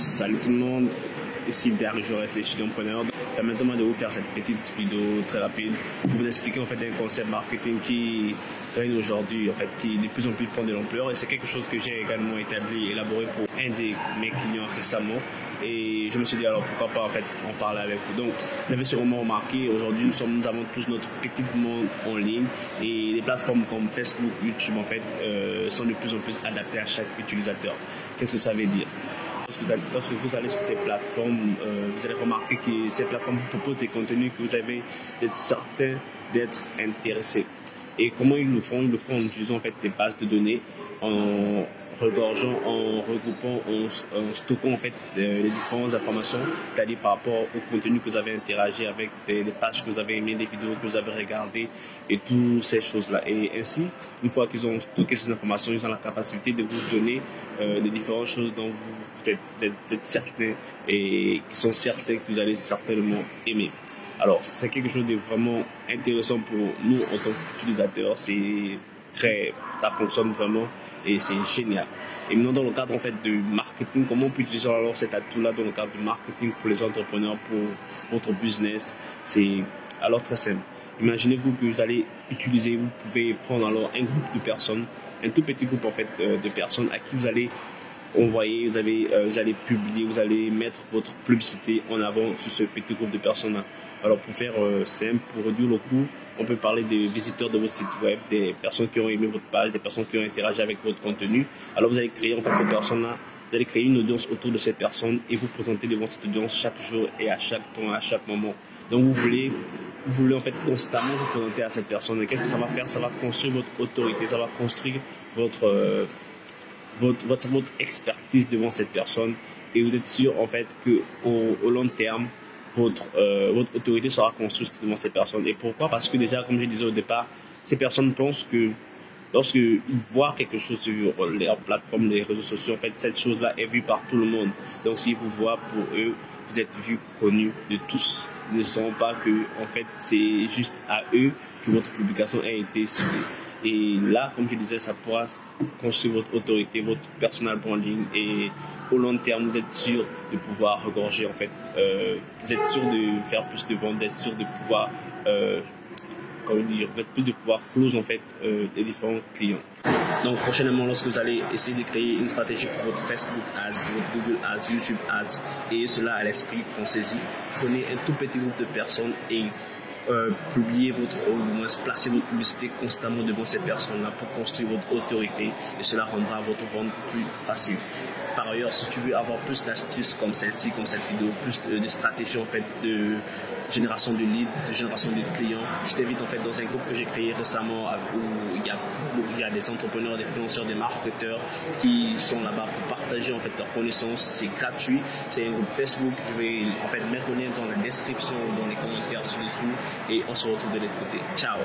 Salut tout le monde, ici Derek Jaurès, l'étudiant-preneur. Permettez-moi de vous faire cette petite vidéo très rapide pour vous expliquer en fait un concept marketing qui règne aujourd'hui, en fait, qui de plus en plus prend de l'ampleur, et c'est quelque chose que j'ai également établi et élaboré pour un de mes clients récemment. Et je me suis dit alors pourquoi pas en fait en parler avec vous. Donc vous avez sûrement remarqué, aujourd'hui nous avons tous notre petit monde en ligne, et les plateformes comme Facebook, YouTube en fait sont de plus en plus adaptées à chaque utilisateur. Qu'est-ce que ça veut dire? Lorsque vous allez sur ces plateformes, vous allez remarquer que ces plateformes vous proposent des contenus que vous avez d'être certain d'être intéressé. Et comment ils le font? Ils le font en utilisant en fait des bases de données, en regorgeant, en regroupant, en stockant en fait les différentes informations, c'est-à-dire par rapport au contenu que vous avez interagi avec, des pages que vous avez aimées, des vidéos que vous avez regardées et toutes ces choses-là. Et ainsi, une fois qu'ils ont stocké ces informations, ils ont la capacité de vous donner les différentes choses dont vous êtes certain et qui sont certains que vous allez certainement aimer. Alors, c'est quelque chose de vraiment intéressant pour nous en tant qu'utilisateurs. Ça fonctionne vraiment et c'est génial. Et maintenant, dans le cadre en fait de marketing, comment on peut utiliser alors cet atout-là dans le cadre du marketing pour les entrepreneurs, pour votre business? C'est alors très simple. Imaginez-vous que vous allez utiliser, vous pouvez prendre alors un groupe de personnes, un tout petit groupe en fait de personnes à qui vous allez envoyer, vous allez publier, vous allez mettre votre publicité en avant sur ce petit groupe de personnes-là. Alors pour faire simple, pour réduire le coût, on peut parler des visiteurs de votre site web, des personnes qui ont aimé votre page, des personnes qui ont interagi avec votre contenu. Alors vous allez créer en fait ces personnes-là, vous allez créer une audience autour de cette personne et vous présenter devant cette audience chaque jour et à chaque temps, à chaque moment. Donc vous voulez en fait constamment vous présenter à cette personne. Et qu'est-ce que ça va faire? Ça va construire votre autorité, ça va construire votre expertise devant cette personne, et vous êtes sûr en fait que au long terme votre autorité sera construite devant ces personnes. Et pourquoi? Parce que déjà, comme je disais au départ, ces personnes pensent que lorsqu'ils voient quelque chose sur leur plateforme, les réseaux sociaux, en fait cette chose-là est vue par tout le monde. Donc s'ils vous voient, pour eux vous êtes vu, connu de tous. Ils ne savent pas que en fait c'est juste à eux que votre publication a été ciblée. Et là, comme je disais, ça pourra construire votre autorité, votre personal branding, et au long terme, vous êtes sûr de pouvoir regorger en fait, vous êtes sûr de faire plus de ventes, vous êtes sûr de pouvoir, vous êtes plus de pouvoir close en fait les différents clients. Donc prochainement, lorsque vous allez essayer de créer une stratégie pour votre Facebook Ads, votre Google Ads, YouTube Ads, et cela à l'esprit, pensez-y, prenez un tout petit groupe de personnes et publier ou moins placer votre publicité constamment devant ces personnes-là pour construire votre autorité, et cela rendra votre vente plus facile. Par ailleurs, si tu veux avoir plus d'astuces comme celle-ci, comme cette vidéo, plus de stratégies en fait de génération de leads, de génération de clients, je t'invite en fait dans un groupe que j'ai créé récemment où il y a des entrepreneurs, des financeurs, des marketeurs qui sont là-bas pour partager en fait leurs connaissances. C'est gratuit, c'est un groupe Facebook. Je vais en fait mettre le lien dans la description, dans les commentaires ci-dessous, et on se retrouve de l'autre côté. Ciao.